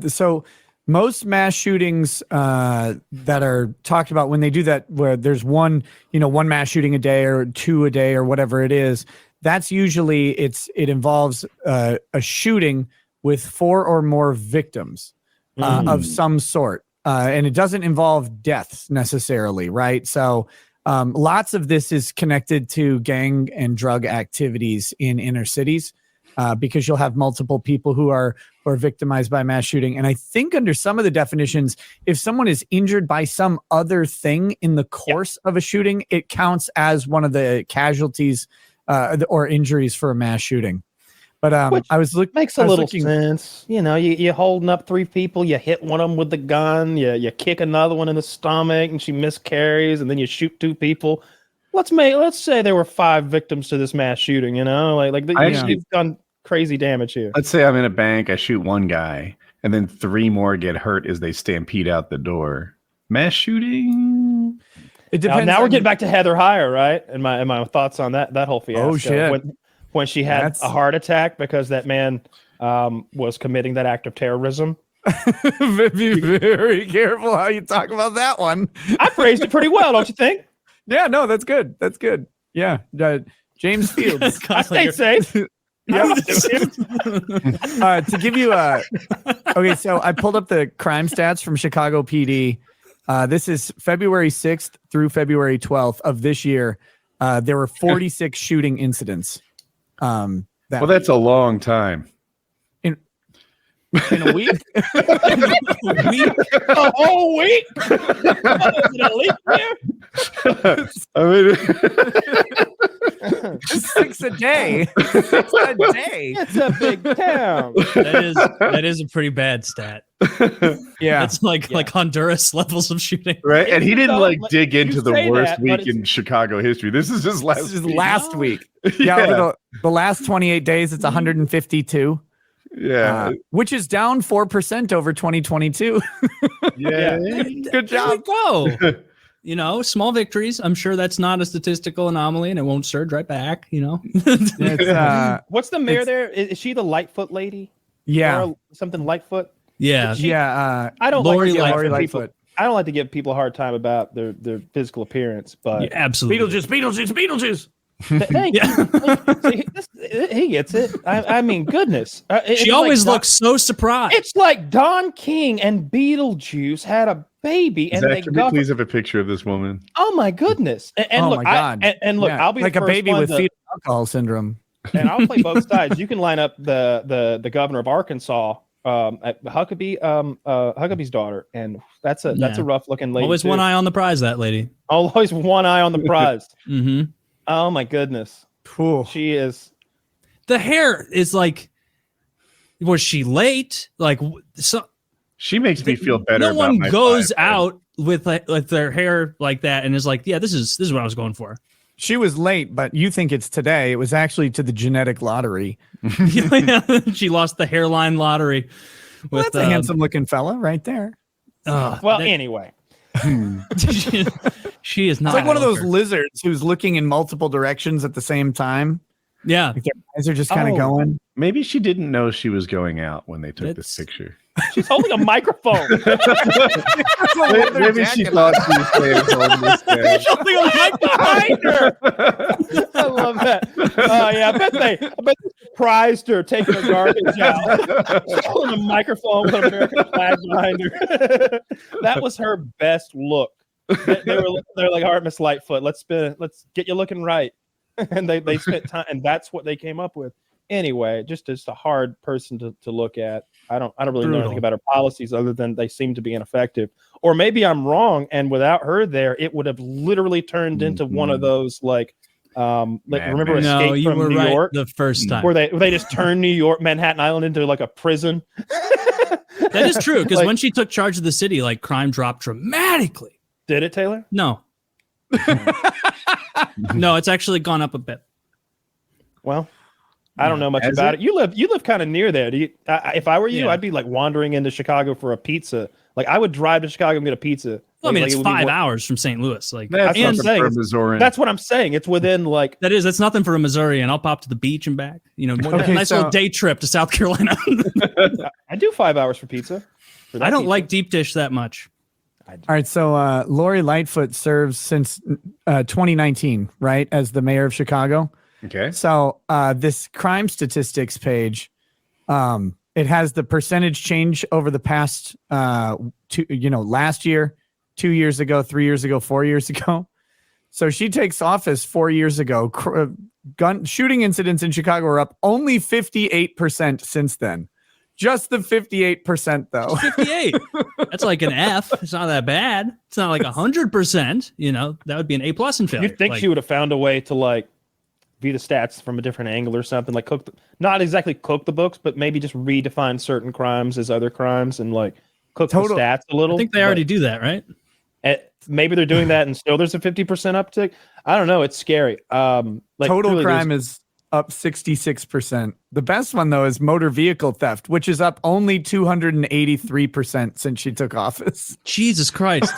So most mass shootings that are talked about when they do that, where there's one mass shooting a day or 2 a day or whatever it is, that's usually it involves a shooting with 4 or more victims of some sort. And it doesn't involve deaths necessarily, right? So lots of this is connected to gang and drug activities in inner cities. Because you'll have multiple people who are victimized by mass shooting. And I think under some of the definitions, if someone is injured by some other thing in the course of a shooting, it counts as one of the casualties or injuries for a mass shooting. But I was looking. Makes a little sense. You know, you're holding up 3 people, you hit one of them with the gun, you kick another one in the stomach, and she miscarries, and then you shoot 2 people. Let's say there were 5 victims to this mass shooting. You know, you've done crazy damage here. Let's say I'm in a bank, I shoot one guy, and then 3 more get hurt as they stampede out the door. Mass shooting. It depends. Now we're getting back to Heather Heyer, right? And my thoughts on that whole fiasco. Oh shit! When she had a heart attack because that man was committing that act of terrorism. Be very careful how you talk about that one. I phrased it pretty well, don't you think? Yeah, no, that's good. That's good. Yeah, James Fields. I stayed safe. To give you okay, so I pulled up the crime stats from Chicago PD. This is February 6th through February 12th of this year. There were 46 shooting incidents. That's a long time. In a week? A whole week? A leap year? I mean, 6 a day. 6 a day. It's a big town. That is a pretty bad stat. Yeah, it's like Honduras levels of shooting, right? And he didn't dig into the worst that, week in Chicago history. This is just last week. Yeah, over the last 28 days, it's 152. Yeah, which is down 4% over 2022. Yeah, good job. There we go. You know, small victories. I'm sure that's not a statistical anomaly, and it won't surge right back. You know, what's the mayor there? Is she the Lightfoot lady? Yeah, or something Lightfoot. Yeah. I don't Lori Lori Lightfoot. People. I don't like to give people a hard time about their physical appearance, but absolutely. Beetlejuice. Thank you. See, he gets it. I mean, goodness. She always looks so surprised. It's like Don King and Beetlejuice had a baby, and Zach, can we please have a picture of this woman? Oh my goodness! And look, my God. I'll be like the a first baby one with fetal alcohol syndrome. And I'll play both sides. You can line up the governor of Arkansas, at Huckabee's daughter, and that's a rough looking lady. Always one eye on the prize, that lady. Always one eye on the prize. Mm-hmm. Oh my goodness. Cool. She is. The hair is like, was she late? Like, so she makes me feel better. No about one my goes 5, out with their hair like that and is like, yeah, this is what I was going for. She was late, but you think it's today. It was actually to the genetic lottery. She lost the hairline lottery. Well, that's a handsome looking fella right there. Anyway. She is not. It's like one of those lizards who's looking in multiple directions at the same time. Yeah. Like their eyes are just kind of going. Maybe she didn't know she was going out when they took this picture. She's holding a microphone. Maybe she thought she was staying home this day. She's holding a microphone behind her. I love that. I bet they surprised her taking her garbage out. She's holding a microphone with an American flag behind her. That was her best look. They're like, all right, Miss Lightfoot, let's get you looking right. And they spent time, and that's what they came up with. Anyway, just a hard person to look at. I don't really know anything about her policies other than they seem to be ineffective. Or maybe I'm wrong, and without her there, it would have literally turned into one of those remember Escape from New York the first time where they just turned Manhattan Island into like a prison. That is true, because when she took charge of the city, like crime dropped dramatically. Did it, Taylor? No. No, it's actually gone up a bit. Well, I don't know much about it. You live kind of near there. Do you? If I were you, I'd be like wandering into Chicago for a pizza. Like I would drive to Chicago and get a pizza. Well, I mean, it's 5 hours from St. Louis. Like that's what I'm saying. It's within like that's nothing for a Missourian. I'll pop to the beach and back. You know, nice little day trip to South Carolina. I do 5 hours for pizza. I don't like deep dish that much. All right, so Lori Lightfoot serves since 2019, right, as the mayor of Chicago. Okay. So this crime statistics page, it has the percentage change over the past, last year, 2 years ago, 3 years ago, 4 years ago. So she takes office 4 years ago. Gun shooting incidents in Chicago are up only 58% since then. Just the 58%, though. 58. That's like an F. It's not that bad. It's not like 100%. That would be an A+ in failure. You'd think she would have found a way to like view the stats from a different angle or something, like not exactly cook the books, but maybe just redefine certain crimes as other crimes and like cook the stats a little. I think they already do that, right? Maybe they're doing that and still there's a 50% uptick. I don't know. It's scary. Total crime is up 66%. The best one, though, is motor vehicle theft, which is up only 283% since she took office. Jesus Christ.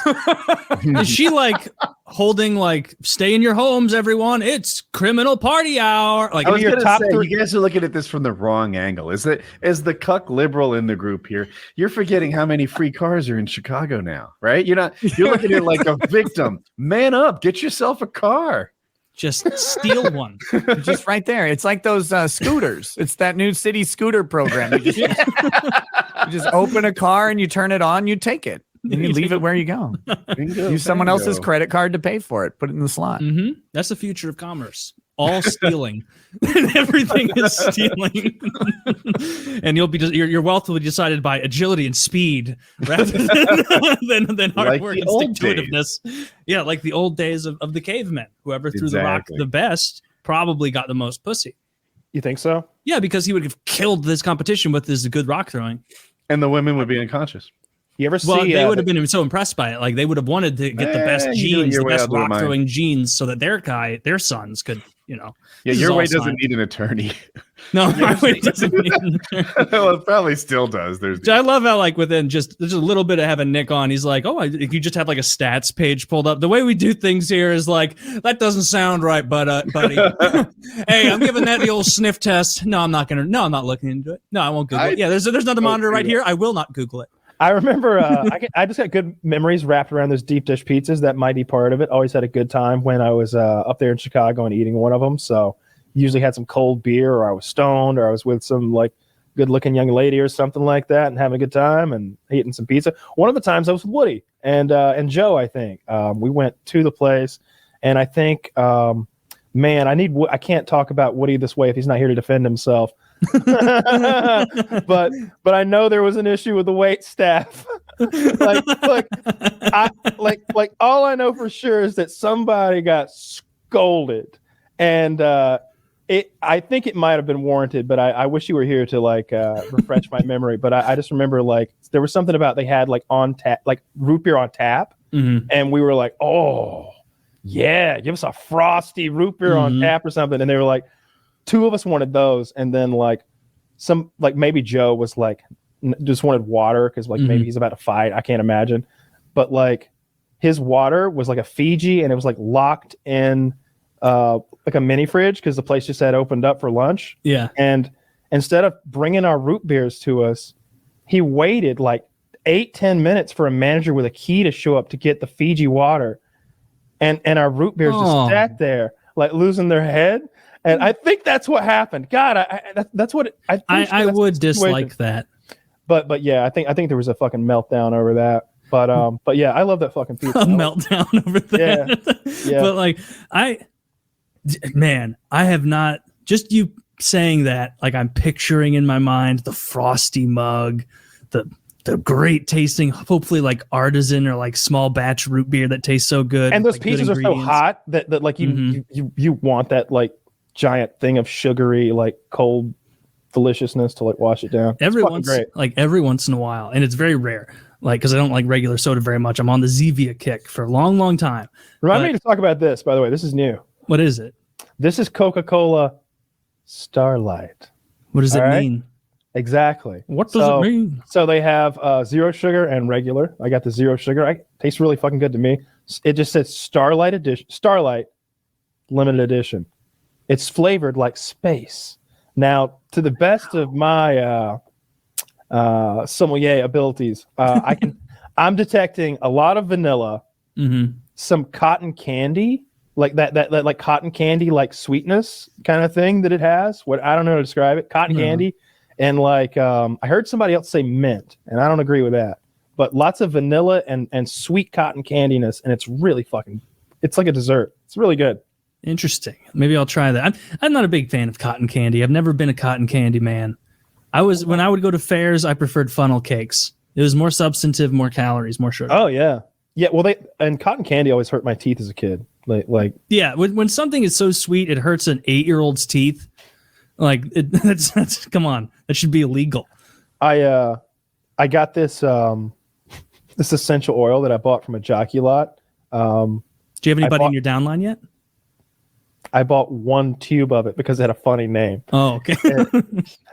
Is she like holding like stay in your homes, everyone? It's criminal party hour. Like, I was going to say, you guys are looking at this from the wrong angle. Is that as the cuck liberal in the group here, you're forgetting how many free cars are in Chicago now, right? You're looking at it like a victim. Man up, get yourself a car. Just steal one. Just right there. It's like those scooters. It's that new city scooter program. You just open a car and you turn it on, you take it. And you leave it where you go. Use someone else's credit card to pay for it. Put it in the slot. Mm-hmm. That's the future of commerce. All stealing. Everything is stealing. And your wealth will be decided by agility and speed rather than hard like work and stick-to-itiveness. Yeah, like the old days of the cavemen. Whoever threw the rock the best probably got the most pussy. You think so? Yeah, because he would have killed this competition with his good rock throwing. And the women would be unconscious. You ever see? Well, they would have been so impressed by it. Like they would have wanted to get the best genes, the best rock throwing genes, so that their sons could, Yeah, your way doesn't need an attorney. No, my way doesn't need an attorney. Well, it probably still does. I love how like within there's a little bit of having Nick on. He's like, if you just have like a stats page pulled up, the way we do things here is like that doesn't sound right, buddy. Hey, I'm giving that the old sniff test. No, I'm not looking into it. No, I won't Google it. Yeah, there's another monitor right here. I will not Google it. I remember I just got good memories wrapped around those deep dish pizzas. That might be part of it. Always had a good time when I was up there in Chicago and eating one of them. So usually had some cold beer, or I was stoned, or I was with some like good looking young lady or something like that and having a good time and eating some pizza. One of the times I was with Woody and Joe, I think. We went to the place, and I think I can't talk about Woody this way if he's not here to defend himself. but I know there was an issue with the wait staff. like all I know for sure is that somebody got scolded, and I think it might have been warranted, but I wish you were here to like refresh my memory. But I just remember like there was something about they had like on tap, like root beer on tap, and we were like, oh yeah, give us a frosty root beer on tap or something, and they were like. Two of us wanted those, and then like maybe Joe was like just wanted water because like maybe he's about to fight. I can't imagine, but like his water was like a Fiji, and it was like locked in like a mini fridge because the place just had opened up for lunch. Yeah, and instead of bringing our root beers to us, he waited like 8-10 minutes for a manager with a key to show up to get the Fiji water, and our root beers just sat there like losing their head. And I think that's what happened. God, that's what I would dislike that. But yeah, I think there was a fucking meltdown over that. But yeah, I love that fucking pizza. A meltdown over that. Yeah. But like I have not, just you saying that, like I'm picturing in my mind the frosty mug, the great tasting, hopefully like artisan or like small batch root beer that tastes so good. And those like pizzas are so hot that like you want that like giant thing of sugary, like cold deliciousness to like wash it down. Every once in a while, and it's very rare. Like, because I don't like regular soda very much. I'm on the Zevia kick for a long, long time. Remind me to talk about this. By the way, this is new. What is it? This is Coca-Cola Starlight. What does it mean? Exactly. What does it mean? So they have zero sugar and regular. I got the zero sugar. It tastes really fucking good to me. It just says Starlight Edition, Starlight Limited Edition. It's flavored like space. Now, to the best of my sommelier abilities. I'm detecting a lot of vanilla, some cotton candy, like that like cotton candy, like sweetness kind of thing that it has. What I don't know how to describe it. Cotton candy, and like I heard somebody else say mint, and I don't agree with that. But lots of vanilla and sweet cotton candiness, and it's really it's like a dessert. It's really good. Interesting. Maybe I'll try that. I'm not a big fan of cotton candy. I've never been a cotton candy man. When I would go to fairs, I preferred funnel cakes. It was more substantive, more calories, more sugar. Oh yeah. Yeah, well and cotton candy always hurt my teeth as a kid. Like yeah, when something is so sweet it hurts an 8-year-old's teeth. Like that's come on. That should be illegal. I got this this essential oil that I bought from a jockey lot. Do you have anybody in your downline yet? I bought one tube of it because it had a funny name. Oh, okay.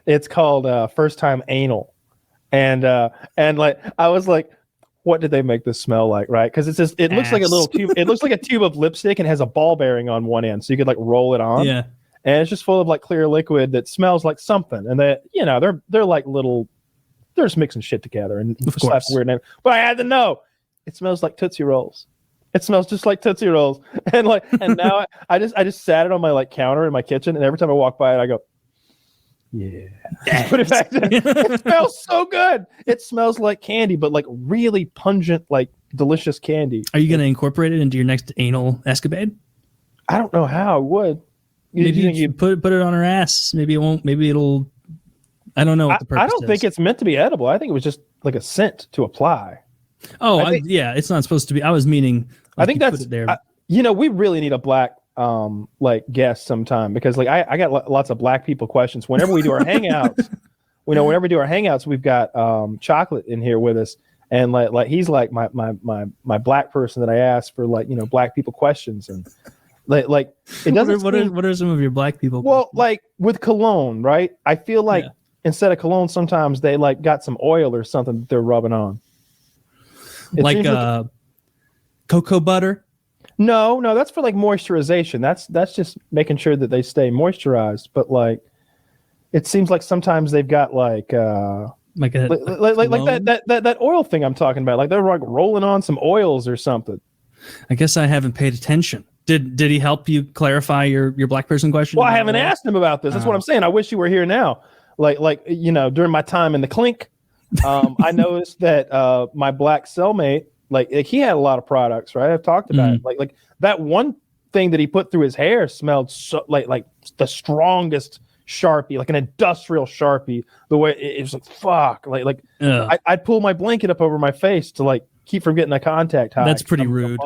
It's called First Time Anal. And like I was like, what did they make this smell like, right? Because it looks like a little tube. It looks like a tube of lipstick and has a ball bearing on one end, so you could like roll it on. Yeah. And it's just full of like clear liquid that smells like something. And they're like little, they're just mixing shit together and just have a weird name. But I had to know, it smells like Tootsie Rolls. It smells just like Tootsie Rolls. And now I just sat it on my like counter in my kitchen, and every time I walk by it, I go, yeah. Put it back there. It smells so good. It smells like candy, but like really pungent, like delicious candy. Are you going to incorporate it into your next anal escapade? I don't know how I would. Maybe you put it on her ass. Maybe it won't. Maybe it'll. I don't know what the purpose is. I don't think it's meant to be edible. I think it was just like a scent to apply. Oh, yeah. It's not supposed to be. I was meaning. Like, I think that's there. We really need a black like guest sometime, because like I got lots of black people questions whenever we do our hangouts. Whenever we do our hangouts, we've got Chocolate in here with us, and like he's like my black person that I ask for like black people questions, and like it doesn't. What are some of your black people? Well, like with cologne, right? I feel like instead of cologne, sometimes they like got some oil or something that they're rubbing on. Like cocoa butter. No, that's for like moisturization. That's just making sure that they stay moisturized. But like, it seems like sometimes they've got like that oil thing I'm talking about. Like they're like rolling on some oils or something. I guess I haven't paid attention. Did he help you clarify your black person question? Well, I haven't asked him about this. That's what I'm saying. I wish you were here now. Like during my time in the clink, I noticed that my black cellmate, like he had a lot of products, right? I've talked about it. Like that one thing that he put through his hair smelled so like the strongest Sharpie, like an industrial Sharpie. The way it was like fuck, like I'd pull my blanket up over my face to like keep from getting a contact high. That's pretty rude.